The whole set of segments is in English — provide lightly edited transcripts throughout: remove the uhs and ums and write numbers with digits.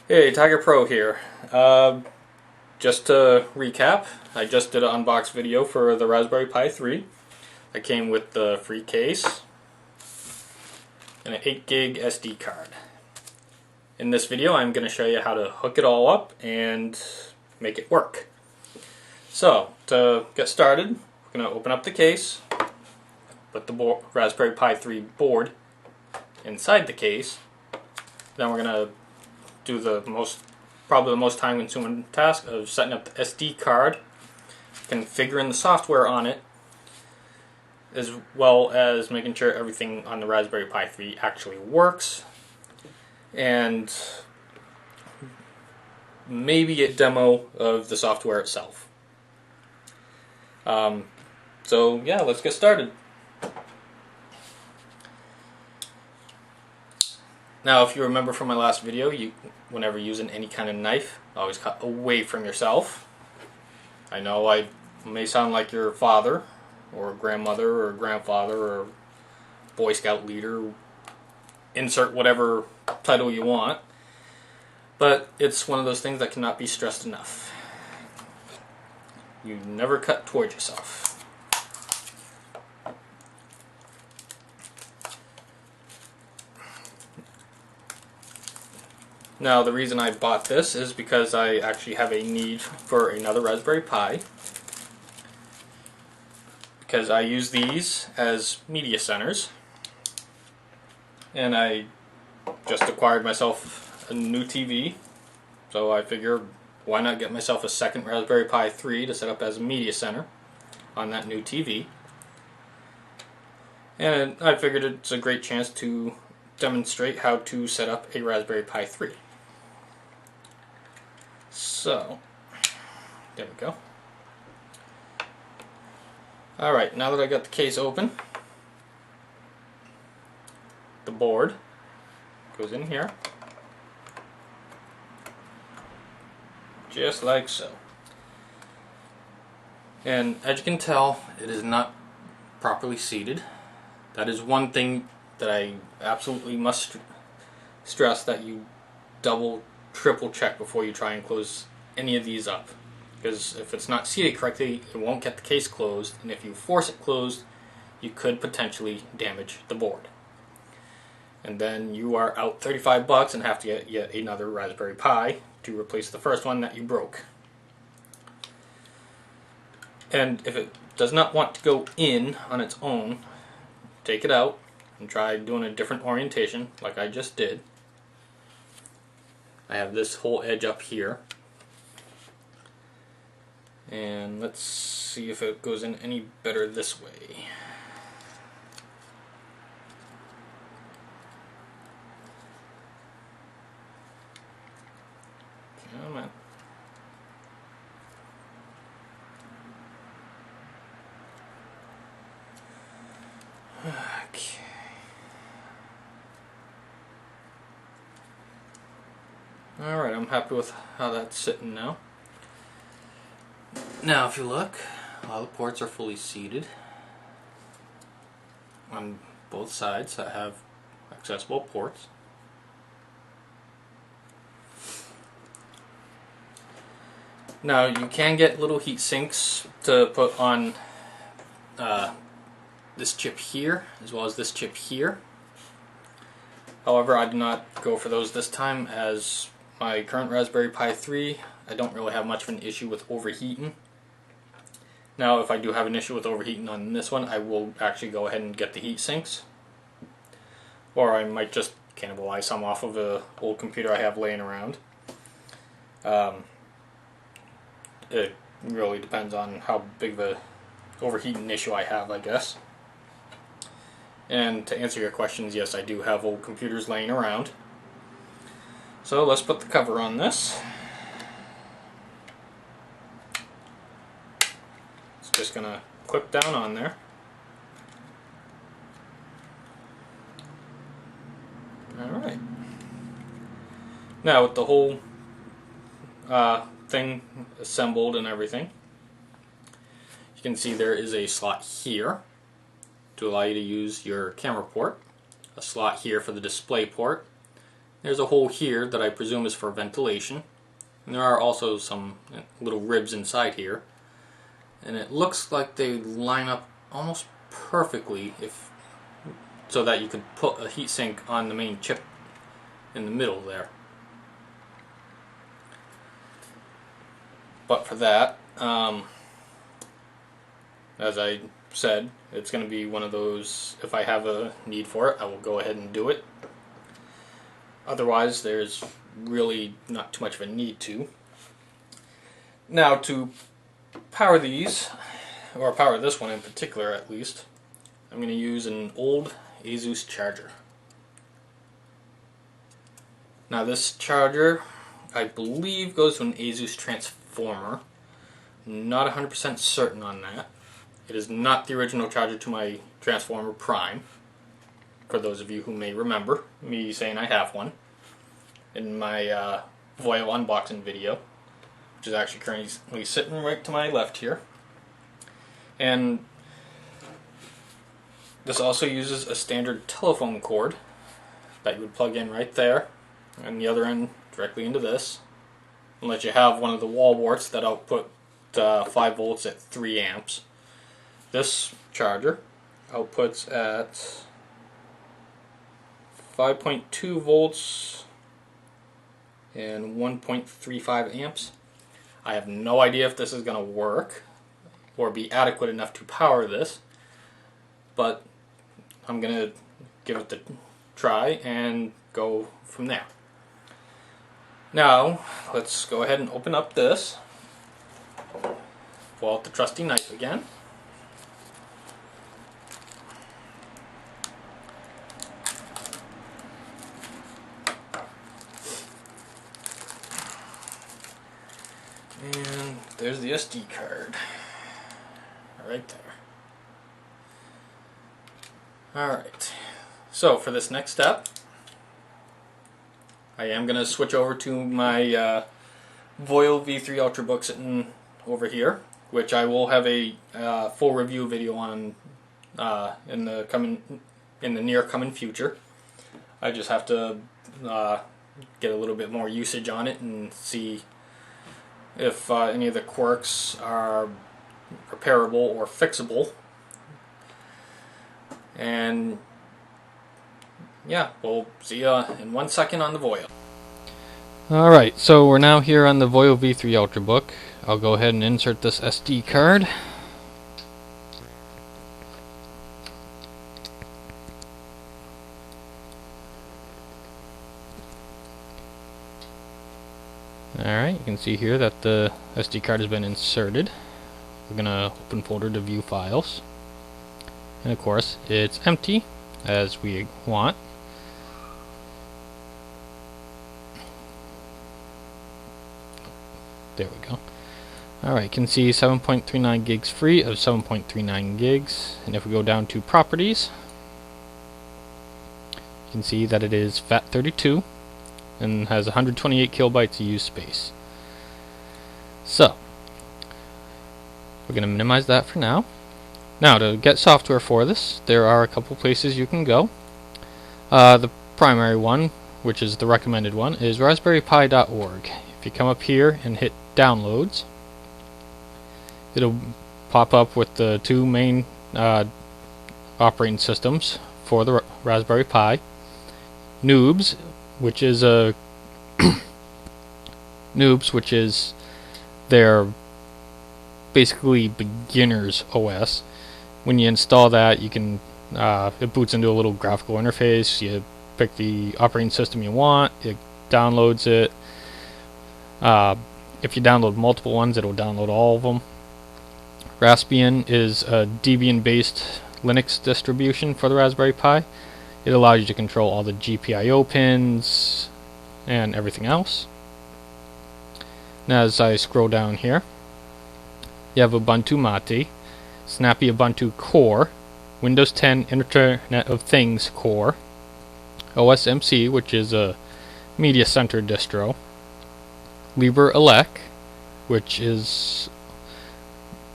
Hey, Tiger Pro here. Just to recap, I just did an unbox video for the Raspberry Pi 3. I came with the free case and an 8 gig SD card. In this video I'm going to show you how to hook it all up and make it work. So, to get started, we're going to open up the case, put the Raspberry Pi 3 board inside the case, then we're going to do probably the most time consuming task of setting up the SD card, configuring the software on it, as well as making sure everything on the Raspberry Pi 3 actually works, and maybe a demo of the software itself. So yeah, let's get started. Now, if you remember from my last video, whenever using any kind of knife, always cut away from yourself. I know I may sound like your father, or grandmother, or grandfather, or Boy Scout leader, insert whatever title you want, but it's one of those things that cannot be stressed enough. You never cut towards yourself. Now, the reason I bought this is because I actually have a need for another Raspberry Pi, because I use these as media centers, and I just acquired myself a new TV, so I figure why not get myself a second Raspberry Pi 3 to set up as a media center on that new TV. And I figured it's a great chance to demonstrate how to set up a Raspberry Pi 3. So, there we go. Alright, now that I got the case open, the board goes in here, just like so. And as you can tell, it is not properly seated. That is one thing that I absolutely must stress, that you double, triple check before you try and close any of these up. Because if it's not seated correctly, it won't get the case closed, and if you force it closed, you could potentially damage the board. And then you are out $35 and have to get yet another Raspberry Pi to replace the first one that you broke. And if it does not want to go in on its own, take it out and try doing a different orientation like I just did. I have this whole edge up here, and let's see if it goes in any better this way. Come on. Okay. Alright, I'm happy with how that's sitting now. Now, if you look, all the ports are fully seated on both sides that have accessible ports. Now, you can get little heat sinks to put on this chip here, as well as this chip here. However, I did not go for those this time, as my current Raspberry Pi 3, I don't really have much of an issue with overheating. Now, if I do have an issue with overheating on this one, I will actually go ahead and get the heat sinks. Or I might just cannibalize some off of an old computer I have laying around. It really depends on how big of a overheating issue I have, I guess. And to answer your questions, yes, I do have old computers laying around. So let's put the cover on this. It's just going to clip down on there. Alright. Now, with the whole thing assembled and everything, you can see there is a slot here to allow you to use your camera port, a slot here for the display port, There's a hole here that I presume is for ventilation. And there are also some little ribs inside here. And it looks like they line up almost perfectly so that you could put a heatsink on the main chip in the middle there. But for that, as I said, it's going to be one of those, if I have a need for it, I will go ahead and do it. Otherwise, there's really not too much of a need to. Now, to power these, or power this one in particular at least, I'm going to use an old Asus charger. Now this charger, I believe, goes to an Asus transformer. I'm not 100% certain on that. It is not the original charger to my Transformer Prime, for those of you who may remember me saying I have one in my Voyo unboxing video, which is actually currently sitting right to my left here. And this also uses a standard telephone cord that you would plug in right there, and the other end directly into this, unless you have one of the wall warts that output 5 volts at 3 amps. This charger outputs at 5.2 volts and 1.35 amps. I have no idea if this is going to work or be adequate enough to power this, but I'm going to give it a try and go from there. Now, let's go ahead and open up this. Pull out the trusty knife again. And there's the SD card. Right there. Alright, so for this next step, I am going to switch over to my Voyo V3 Ultrabook sitting over here, which I will have a full review video on in the near coming future. I just have to get a little bit more usage on it and see if any of the quirks are repairable or fixable. And yeah, we'll see you in 1 second on the Voyo. Alright, so we're now here on the Voyo V3 Ultrabook. I'll go ahead and insert this SD card. Alright, you can see here that the SD card has been inserted. We're going to open folder to view files. And of course, it's empty, as we want. There we go. Alright, you can see 7.39 gigs free of 7.39 gigs. And if we go down to properties, you can see that it is FAT32 and has 128 kilobytes of used space. So, we're going to minimize that for now. Now, to get software for this, there are a couple places you can go. The primary one, which is the recommended one, is raspberrypi.org. If you come up here and hit downloads, it'll pop up with the two main operating systems for the Raspberry Pi. Noobs, which is a Noobs, which is their basically beginner's OS. When you install that, you can it boots into a little graphical interface. You pick the operating system you want, it downloads it. If you download multiple ones, it'll download all of them. Raspbian is a Debian-based Linux distribution for the Raspberry Pi. It allows you to control all the GPIO pins and everything else. Now, as I scroll down here, you have Ubuntu Mate, Snappy Ubuntu Core, Windows 10 Internet of Things Core, OSMC, which is a Media Center distro, LibreElec, which is,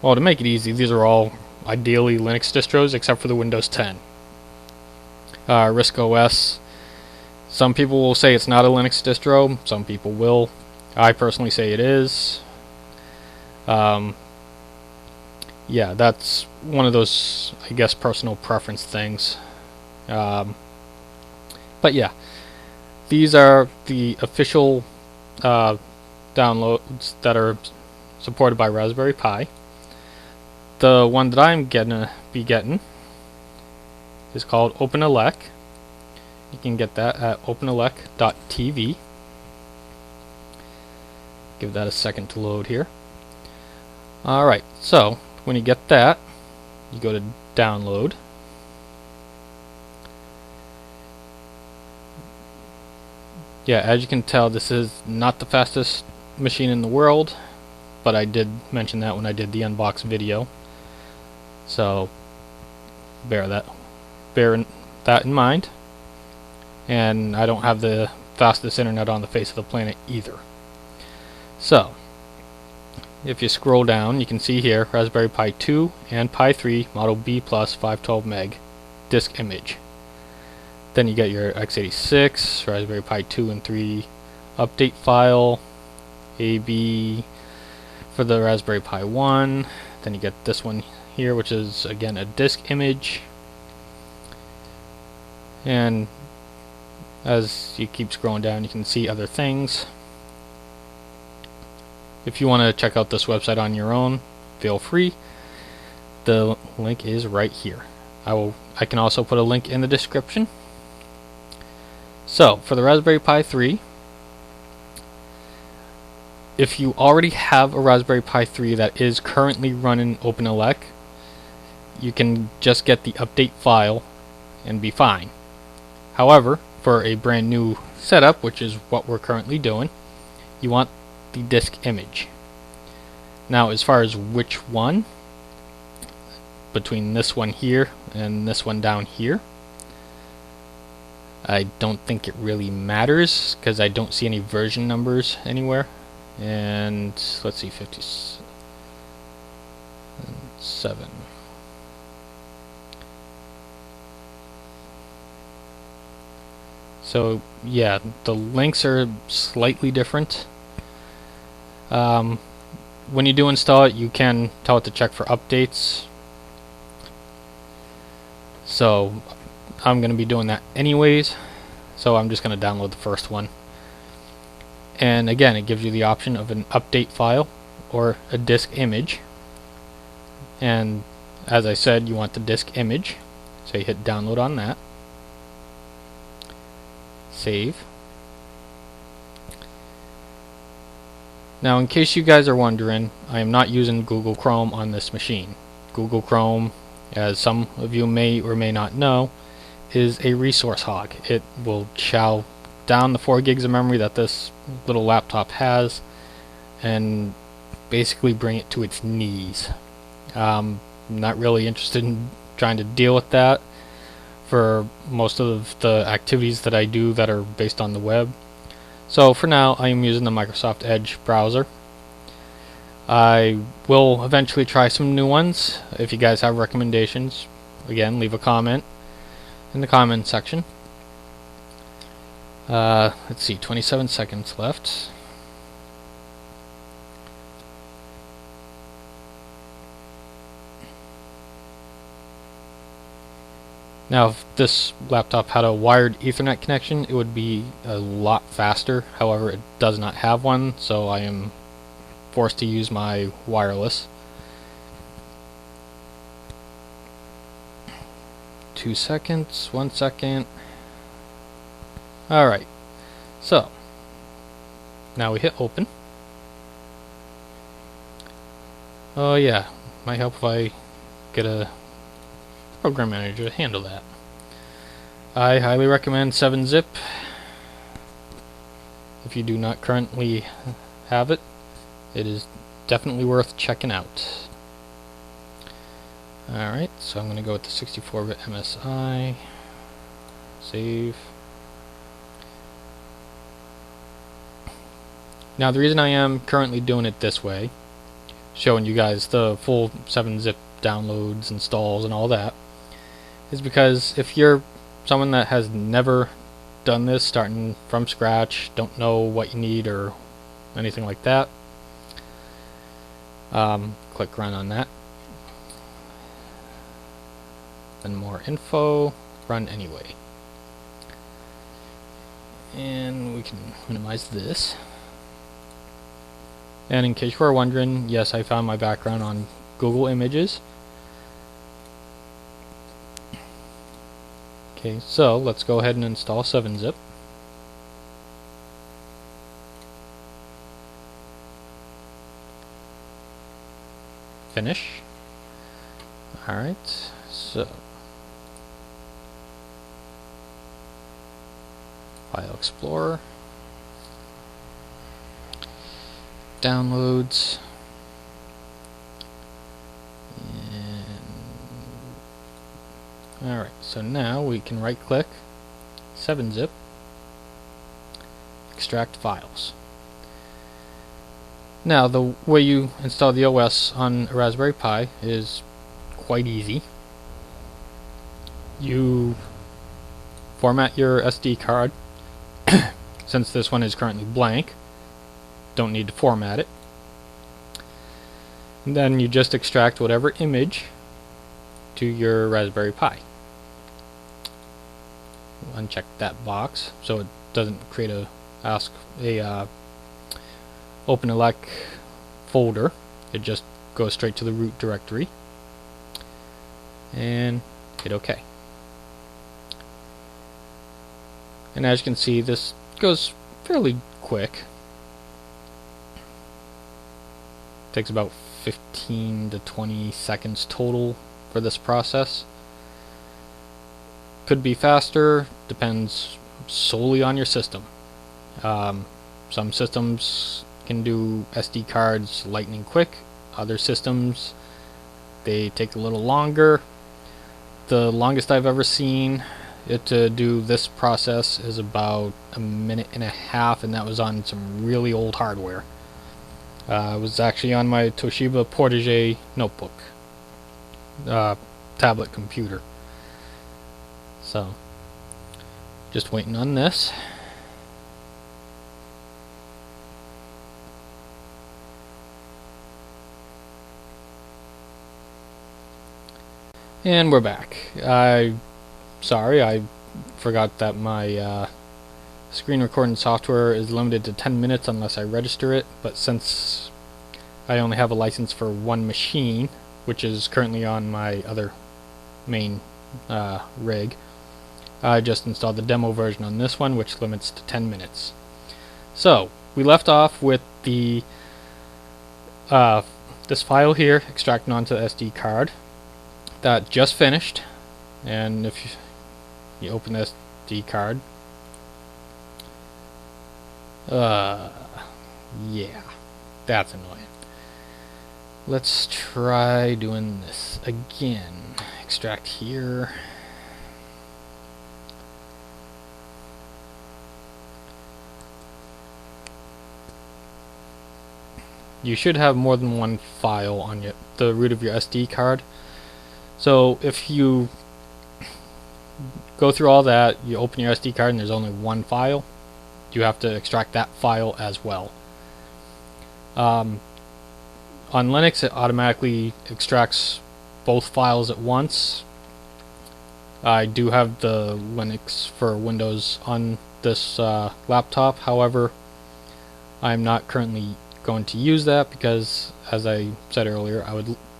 well, to make it easy, these are all ideally Linux distros except for the Windows 10. RISC OS Some people will say it's not a Linux distro, some people will. I personally say it is. Yeah, that's one of those, I guess, personal preference things. But yeah, these are the official downloads that are supported by Raspberry Pi. The one that I'm gonna be getting is called OpenELEC. You can get that at openelec.tv. Give that a second to load here. Alright, so when you get that, you go to download. Yeah, as you can tell, this is not the fastest machine in the world, but I did mention that when I did the unbox video. So bear that in mind. And I don't have the fastest internet on the face of the planet either. So if you scroll down, you can see here Raspberry Pi 2 and Pi 3 Model B Plus 512 meg disk image. Then you get your x86, Raspberry Pi 2 and 3 update file, AB for the Raspberry Pi 1. Then you get this one here, which is again a disk image. And as you keep scrolling down, you can see other things. If you want to check out this website on your own, feel free. The link is right here. I can also put a link in the description. So, for the Raspberry Pi 3, if you already have a Raspberry Pi 3 that is currently running OpenELEC, you can just get the update file and be fine. However, for a brand new setup, which is what we're currently doing, you want the disk image. Now, as far as which one, between this one here and this one down here, I don't think it really matters because I don't see any version numbers anywhere. And let's see, 57. So yeah, the links are slightly different. When you do install it, you can tell it to check for updates. So I'm going to be doing that anyways. So I'm just going to download the first one. And again, it gives you the option of an update file or a disk image. And as I said, you want the disk image. So you hit download on that. Save. Now, in case you guys are wondering, I am not using Google Chrome on this machine. Google Chrome, as some of you may or may not know, is a resource hog. It will chow down the 4 gigs of memory that this little laptop has and basically bring it to its knees. I'm not really interested in trying to deal with that for most of the activities that I do that are based on the web. So for now, I am using the Microsoft Edge browser. I will eventually try some new ones. If you guys have recommendations, again, leave a comment in the comment section. Let's see, 27 seconds left. Now, if this laptop had a wired Ethernet connection, it would be a lot faster. However, it does not have one, so I am forced to use my wireless. 2 seconds, 1 second. Alright, so now we hit open. Oh yeah, might help if I get a program manager to handle that. I highly recommend 7-zip if you do not currently have it. It is definitely worth checking out. Alright, so I'm going to go with the 64-bit MSI. Save. Now the reason I am currently doing it this way, showing you guys the full 7-zip downloads, installs, and all that, is because if you're someone that has never done this starting from scratch, don't know what you need or anything like that, click run on that. Then more info, run anyway. And we can minimize this. And in case you were wondering, yes, I found my background on Google Images. Okay, so let's go ahead and install 7-zip. Finish. Alright, so File Explorer, Downloads, and alright, so now we can right click 7-zip, extract files. Now the way you install the OS on a Raspberry Pi is quite easy. You format your SD card. Since this one is currently blank, don't need to format it. And then you just extract whatever image to your Raspberry Pi. Uncheck that box so it doesn't create a OpenELEC folder. It just goes straight to the root directory. And hit OK. And as you can see, this goes fairly quick. Takes about 15 to 20 seconds total for this process. Could be faster, depends solely on your system. Some systems can do SD cards lightning quick. Other systems, they take a little longer. The longest I've ever seen it to do this process is about 1.5 minutes, and that was on some really old hardware. It was actually on my Toshiba Portage notebook, tablet computer. So, just waiting on this. And we're back. Sorry, I forgot that my screen recording software is limited to 10 minutes unless I register it, but since I only have a license for one machine, which is currently on my other main rig, I just installed the demo version on this one, which limits to 10 minutes. So, we left off with the this file here, extracting onto the SD card. That just finished, and if you open the SD card, yeah, that's annoying. Let's try doing this again. Extract here. You should have more than one file on the root of your SD card. So if you go through all that, you open your SD card and there's only one file, you have to extract that file as well. On Linux, it automatically extracts both files at once. I do have the Linux for Windows on this laptop. However, I'm not currently going to use that because, as I said earlier,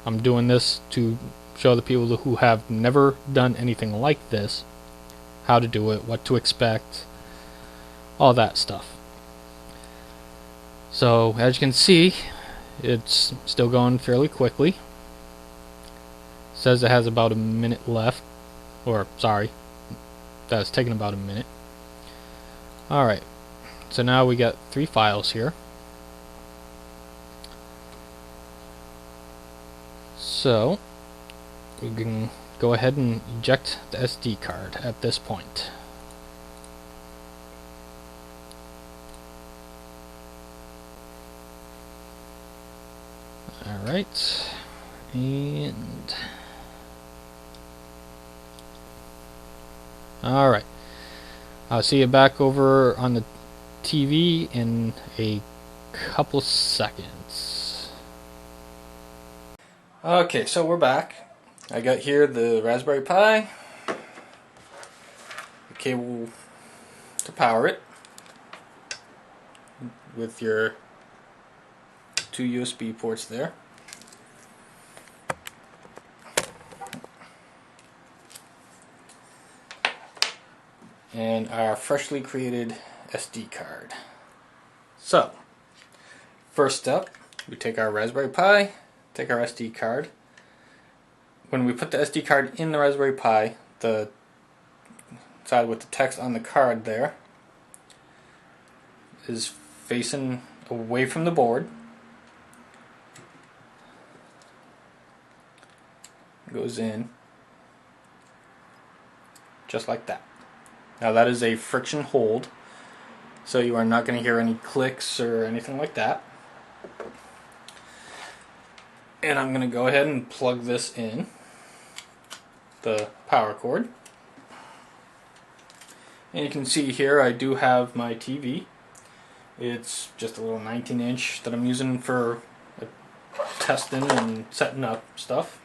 I'm doing this to show the people who have never done anything like this how to do it, what to expect, all that stuff. So as you can see, it's still going fairly quickly. Says it has about 1 minute left, or sorry, that's taken about 1 minute. Alright, so now we got 3 files here. So we can go ahead and eject the SD card at this point. Alright, and alright, I'll see you back over on the TV in a couple seconds. Okay, so we're back. I got here the Raspberry Pi, the cable to power it with your 2 USB ports there. And our freshly created SD card. So, first step, we take our Raspberry Pi, take our SD card. When we put the SD card in the Raspberry Pi, the side with the text on the card there is facing away from the board. Goes in just like that. Now that is a friction hold, so you are not going to hear any clicks or anything like that. And I'm going to go ahead and plug this in the power cord. And you can see here I do have my TV. It's just a little 19-inch that I'm using for testing and setting up stuff.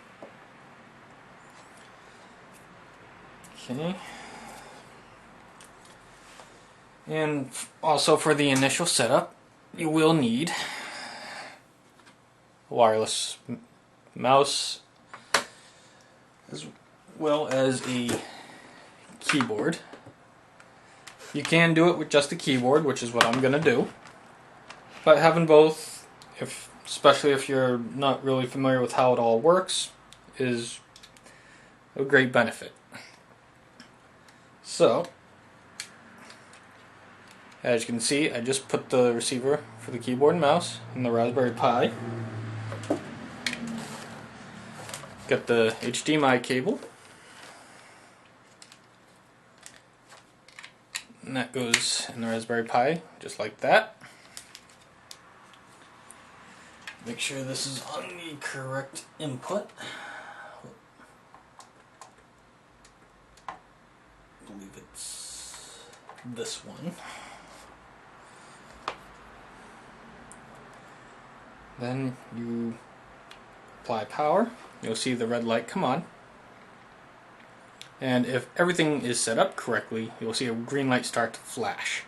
Okay. And also for the initial setup, you will need a wireless mouse as well as a keyboard. You can do it with just a keyboard, which is what I'm going to do. But having both, especially if you're not really familiar with how it all works, is a great benefit. So, as you can see, I just put the receiver for the keyboard and mouse in the Raspberry Pi. Got the HDMI cable. And that goes in the Raspberry Pi, just like that. Make sure this is on the correct input. I believe it's this one. Then you apply power. You'll see the red light come on. And if everything is set up correctly, you'll see a green light start to flash.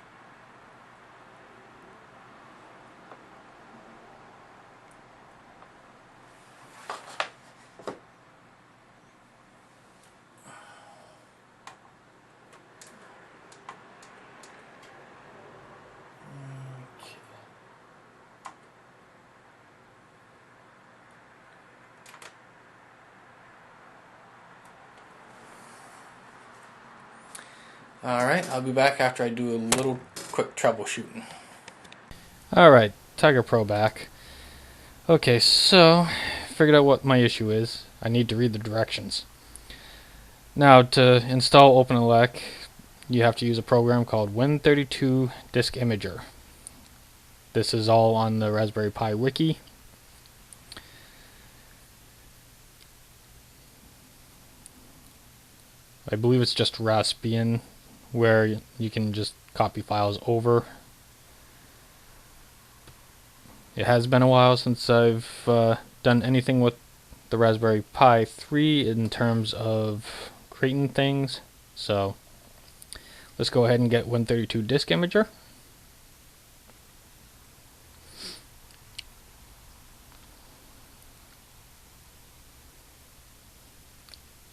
Alright, I'll be back after I do a little quick troubleshooting. Alright, Tiger Pro back. Okay, so figured out what my issue is. I need to read the directions. Now, to install OpenELEC, you have to use a program called Win32 Disk Imager. This is all on the Raspberry Pi wiki. I believe it's just Raspbian, where you can just copy files over. It has been a while since I've done anything with the Raspberry Pi 3 in terms of creating things, so let's go ahead and get Win32 Disk Imager.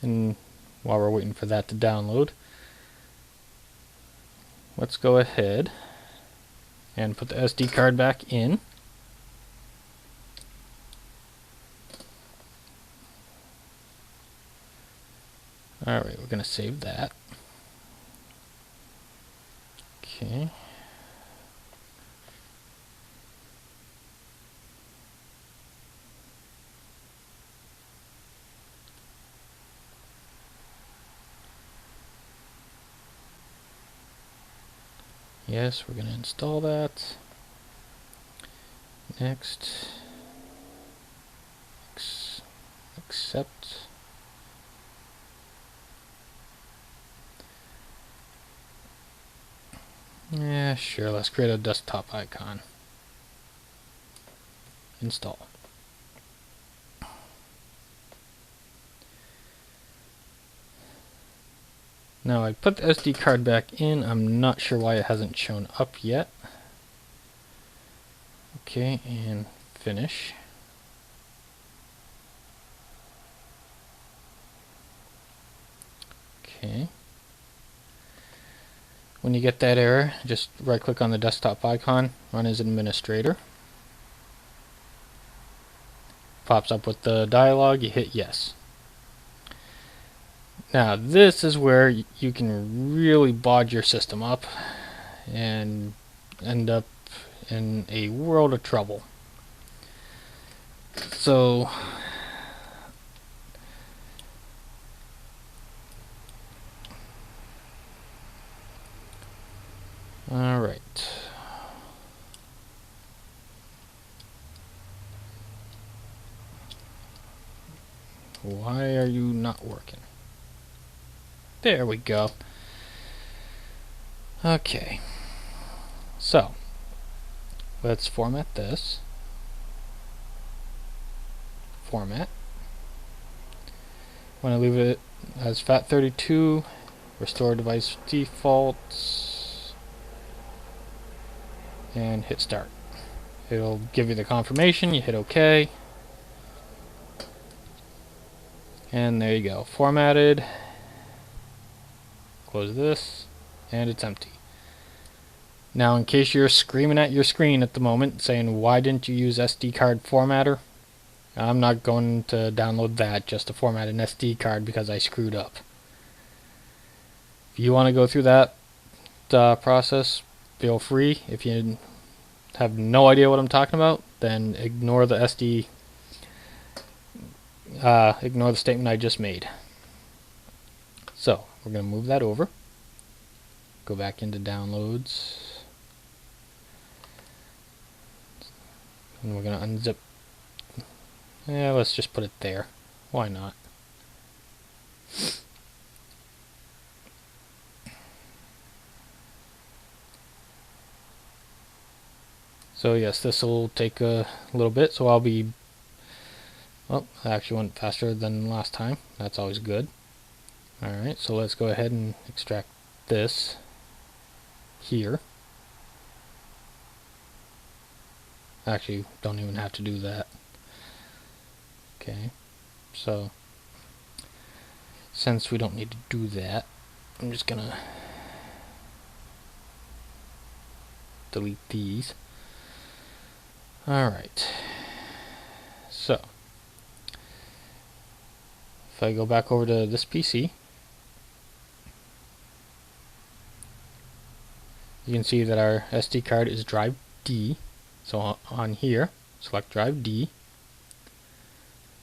And while we're waiting for that to download, let's go ahead and put the SD card back in. Alright, we're going to save that. Okay. Yes, we're going to install that. Next. Accept. Yeah, sure, let's create a desktop icon. Install. Now I put the SD card back in. I'm not sure why it hasn't shown up yet. Okay, and finish. Okay. When you get that error, just right click on the desktop icon, run as administrator. Pops up with the dialog, you hit yes. Now this is where you can really bodge your system up and end up in a world of trouble. So alright. Why are you not working? There we go. Okay. So, let's format this. Format. Want to leave it as FAT32. Restore device defaults. And hit start. It'll give you the confirmation. You hit OK. And there you go. Formatted. Close this. And it's empty. Now, in case you're screaming at your screen at the moment saying, why didn't you use SD card formatter? I'm not going to download that just to format an SD card because I screwed up. If you want to go through that process, feel free. If you have no idea what I'm talking about, then ignore the ignore the statement I just made. So, we're going to move that over. Go back into downloads. And we're going to unzip. Yeah, let's just put it there. Why not? So yes, this will take a little bit, so I'll be... Well, I actually went faster than last time. That's always good. Alright, so let's go ahead and extract this here. Actually, don't even have to do that. Okay, so since we don't need to do that, I'm just gonna delete these. Alright, so if I go back over to this PC, you can see that our SD card is drive D. So on here, select drive D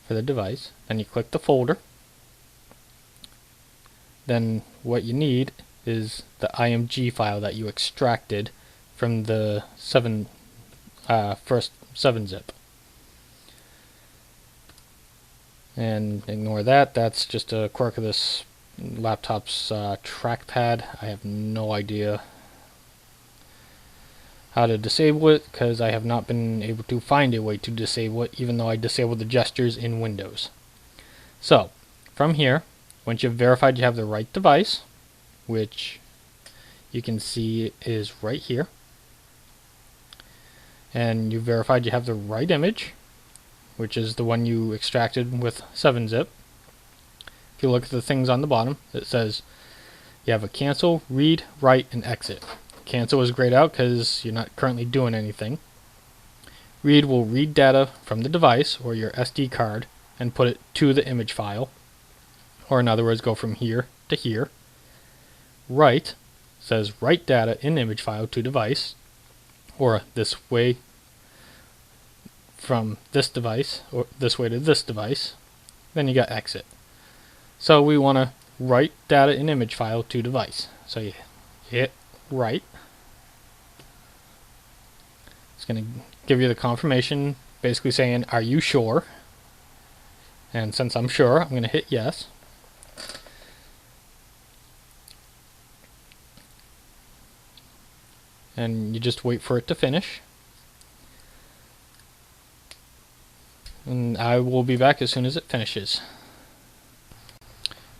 for the device. Then you click the folder. Then what you need is the IMG file that you extracted from the first 7-zip. And ignore that. That's just a quirk of this laptop's trackpad. I have no idea how to disable it because I have not been able to find a way to disable it, even though I disabled the gestures in Windows. So from here, once you've verified you have the right device, which you can see is right here, and you verified you have the right image, which is the one you extracted with 7-zip. If you look at the things on the bottom, it says you have a cancel, read, write, and exit. Cancel is grayed out because you're not currently doing anything. Read will read data from the device or your SD card and put it to the image file, or in other words, go from here to here. Write says write data in image file to device, or this way from this device, or this way to this device. Then you got exit. So we want to write data in image file to device. So you hit write. It's going to give you the confirmation, basically saying, are you sure? And since I'm sure, I'm going to hit yes. and you just wait for it to finish. And I will be back as soon as it finishes.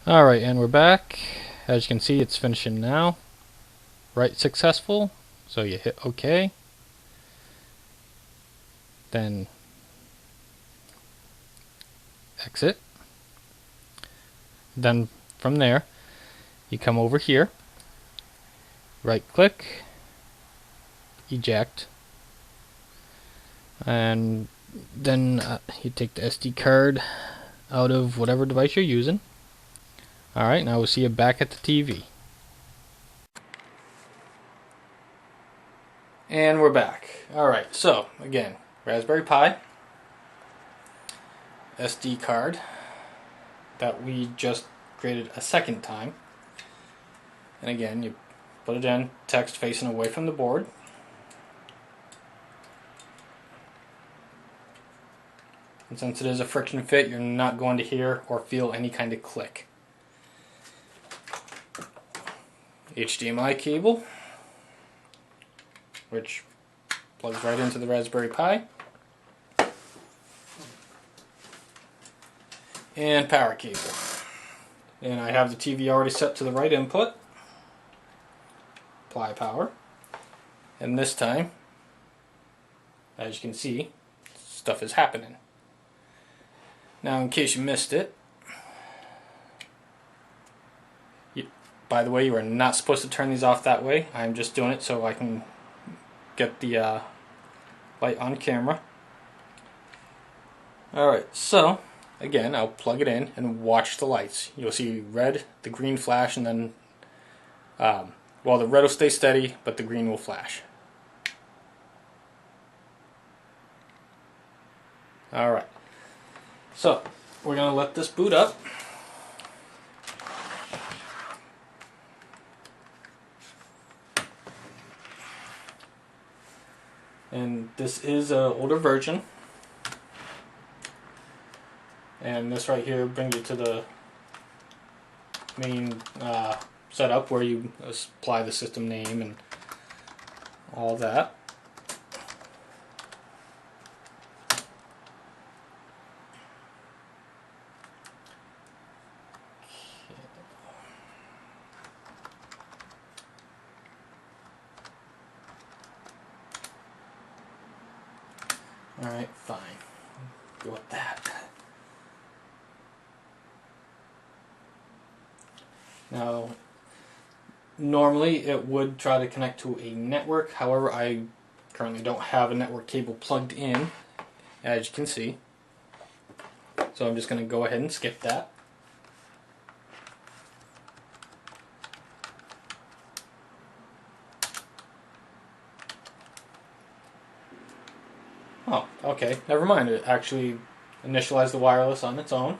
Alright, and we're back. As you can see, it's finishing now. Write successful, so you hit OK. Then exit. Then from there, you come over here, right click, eject, and then you take the SD card out of whatever device you're using. Alright, now we'll see you back at the TV. And we're back. Alright, so again, Raspberry Pi, SD card that we just created a second time. And again, you put it in, text facing away from the board. And since it is a friction fit, you're not going to hear or feel any kind of click. HDMI cable, which plugs right into the Raspberry Pi. And power cable. And I have the TV already set to the right input. Apply power. And this time, as you can see, stuff is happening. Now, in case you missed it, by the way, you are not supposed to turn these off that way. I'm just doing it so I can get the light on camera. Alright, so again, I'll plug it in and watch the lights. You'll see red, the green flash, and then well, the red will stay steady, but the green will flash. Alright, so we're going to let this boot up. And this is an older version. And this right here brings you to the main setup where you apply the system name and all that. Alright, fine. Go with that. Now, normally it would try to connect to a network, however I currently don't have a network cable plugged in, as you can see. So I'm just going to go ahead and skip that. Oh, okay, never mind. It actually initialized the wireless on its own.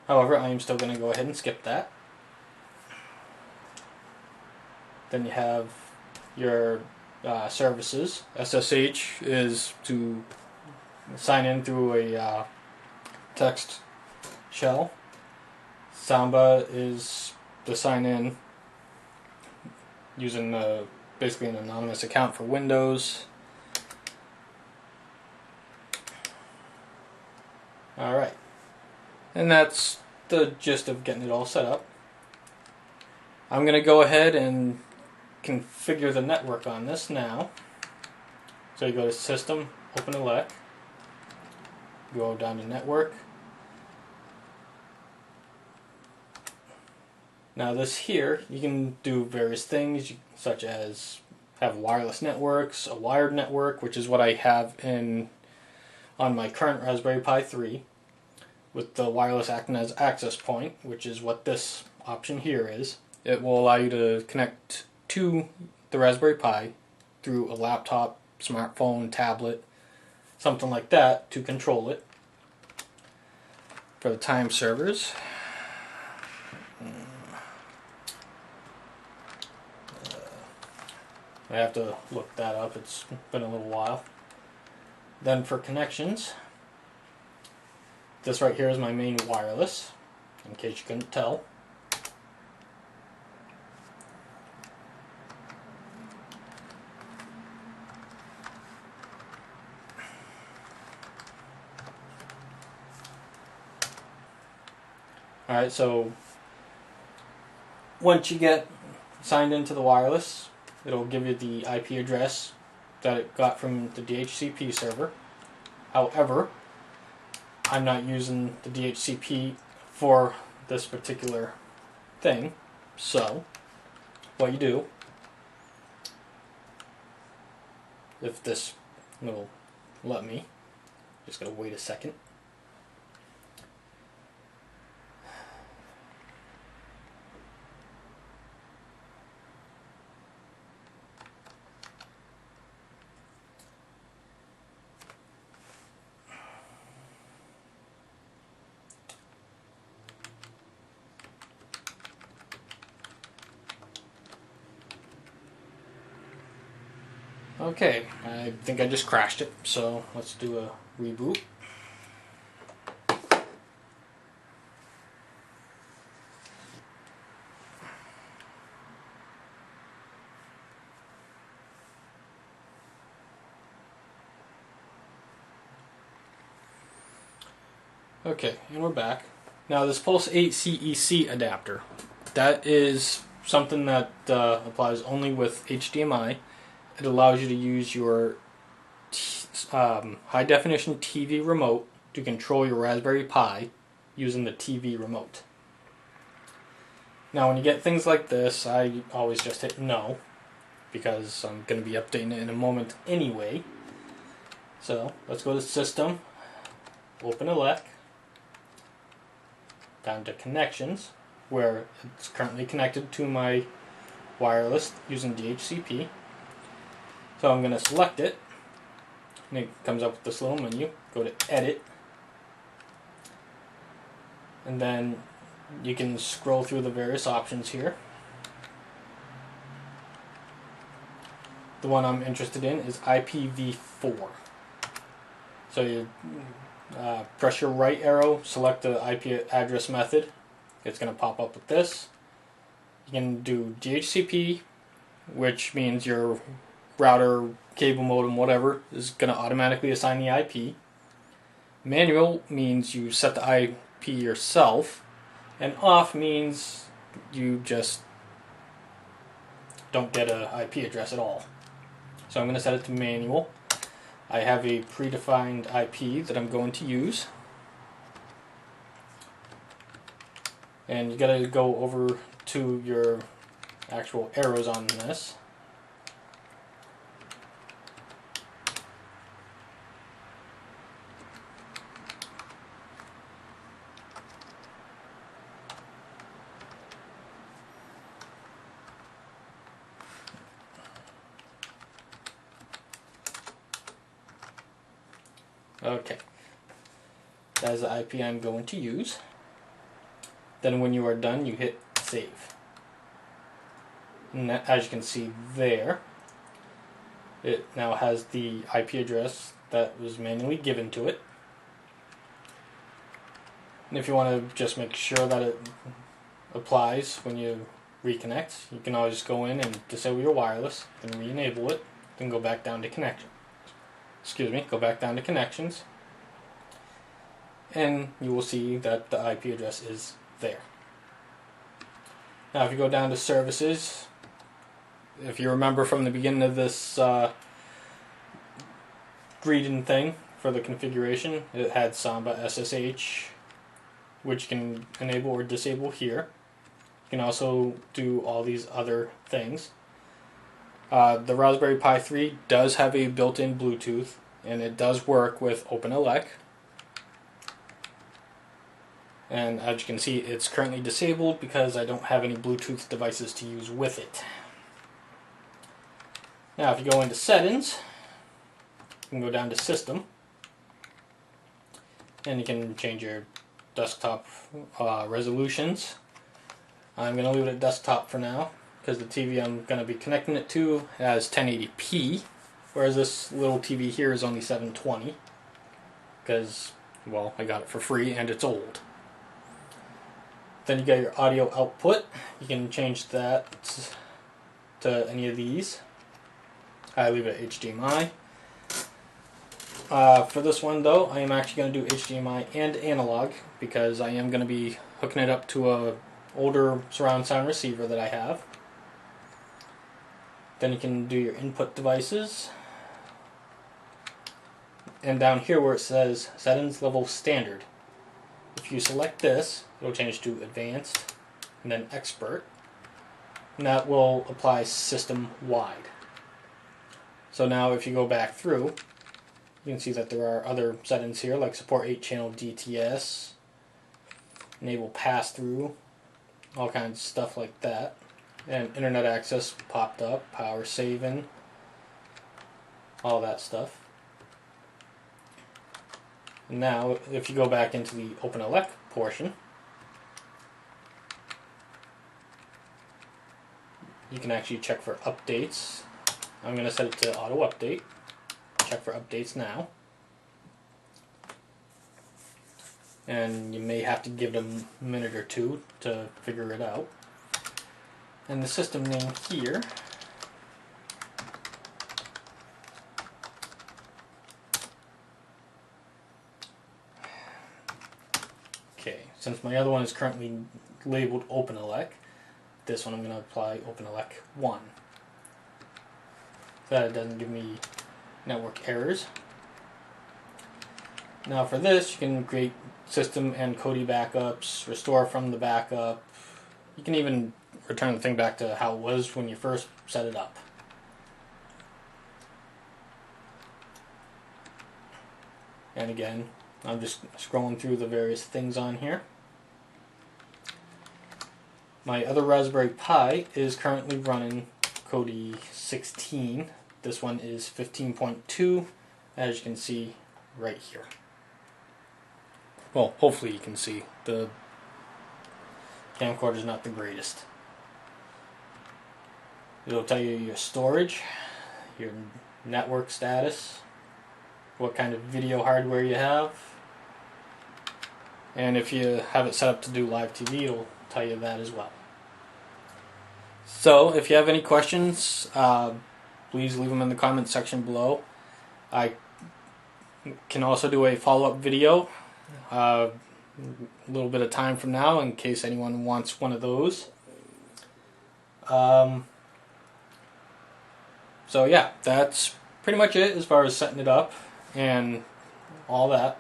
However, I am still going to go ahead and skip that. Then you have your services. SSH is to sign in through a text shell. Samba is to sign in using basically an anonymous account for Windows. Alright, and that's the gist of getting it all set up. I'm going to go ahead and configure the network on this now. So you go to System, open Elect, go down to Network. Now this here, you can do various things such as have wireless networks, a wired network, which is what I have on my current Raspberry Pi 3, with the wireless acting as access point, which is what this option here is. It will allow you to connect to the Raspberry Pi through a laptop, smartphone, tablet, something like that to control it. For the time servers, I have to look that up, it's been a little while. Then for connections, this right here is my main wireless, in case you couldn't tell. Alright, so once you get signed into the wireless, it'll give you the IP address that it got from the DHCP server. However, I'm not using the DHCP for this particular thing, so what you do, if this will let me, just gotta wait a second. Okay, I think I just crashed it, so let's do a reboot. Okay, and we're back. Now this Pulse 8 CEC adapter, that is something that applies only with HDMI. It allows you to use your high definition TV remote to control your Raspberry Pi using the TV remote. Now when you get things like this, I always just hit no, because I'm going to be updating it in a moment anyway. So let's go to System, Open Elect, down to Connections, where it's currently connected to my wireless using DHCP. So I'm going to select it, and it comes up with this little menu. Go to Edit, and then you can scroll through the various options here. The one I'm interested in is IPv4. So you press your right arrow, select the IP address method. It's going to pop up with this. You can do DHCP, which means your router, cable modem, whatever, is going to automatically assign the IP. Manual means you set the IP yourself. And off means you just don't get an IP address at all. So I'm going to set it to manual. I have a predefined IP that I'm going to use. And you got to go over to your actual arrows on this. Okay, that is the IP I'm going to use. Then when you are done, you hit save. And that, as you can see there, it now has the IP address that was manually given to it. And if you want to just make sure that it applies when you reconnect, you can always go in and disable your wireless, then re-enable it, then go back down to connection. Go back down to connections, and you will see that the IP address is there. Now if you go down to services, if you remember from the beginning of this greeting thing for the configuration, it had Samba SSH, which you can enable or disable here. You can also do all these other things. The Raspberry Pi 3 does have a built-in Bluetooth, and it does work with OpenELEC. And as you can see, it's currently disabled because I don't have any Bluetooth devices to use with it. Now if you go into Settings, you can go down to System, and you can change your desktop resolutions. I'm going to leave it at desktop for now, because the TV I'm going to be connecting it to has 1080p, whereas this little TV here is only 720, because, well, I got it for free and it's old. Then you got your audio output. You can change that to any of these. I leave it at HDMI. For this one though, I am actually going to do HDMI and analog because I am going to be hooking it up to a older surround sound receiver that I have. Then you can do your input devices. And down here where it says settings level standard, if you select this, it'll change to advanced and then expert. And that will apply system wide. So now if you go back through, you can see that there are other settings here like support 8-channel DTS, enable pass-through, all kinds of stuff like that. And internet access popped up, power saving, all that stuff. And now if you go back into the OpenELEC portion, you can actually check for updates. I'm going to set it to auto update. Check for updates now. And you may have to give it a minute or two to figure it out. And the system name here since my other one is currently labeled OpenELEC, this one I'm going to apply OpenELEC 1. So that it doesn't give me network errors. Now for this, you can create system and Kodi backups, restore from the backup. You can even return the thing back to how it was when you first set it up. And again, I'm just scrolling through the various things on here. My other Raspberry Pi is currently running Kodi 16. This one is 15.2, as you can see right here. Well, hopefully you can see. The camcorder is not the greatest. It'll tell you your storage, your network status, what kind of video hardware you have, and if you have it set up to do live TV, it'll tell you that as well. So if you have any questions, please leave them in the comments section below. I can also do a follow-up video a little bit of time from now in case anyone wants one of those. So yeah, that's pretty much it as far as setting it up and all that.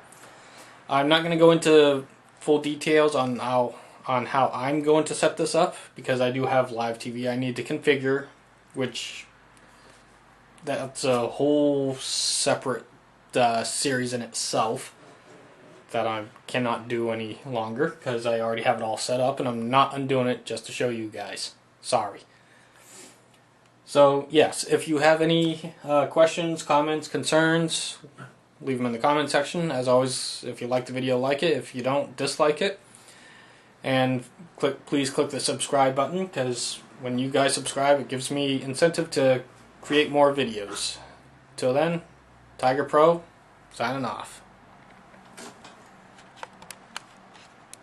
I'm not going to go into full details on how I'm going to set this up because I do have live TV I need to configure, which that's a whole separate series in itself that I cannot do any longer because I already have it all set up and I'm not undoing it just to show you guys. Sorry. So yes, if you have any questions, comments, concerns, leave them in the comment section. As always, if you like the video, like it. If you don't, dislike it. And please click the subscribe button because when you guys subscribe, it gives me incentive to create more videos. Till then, Tiger Pro, signing off.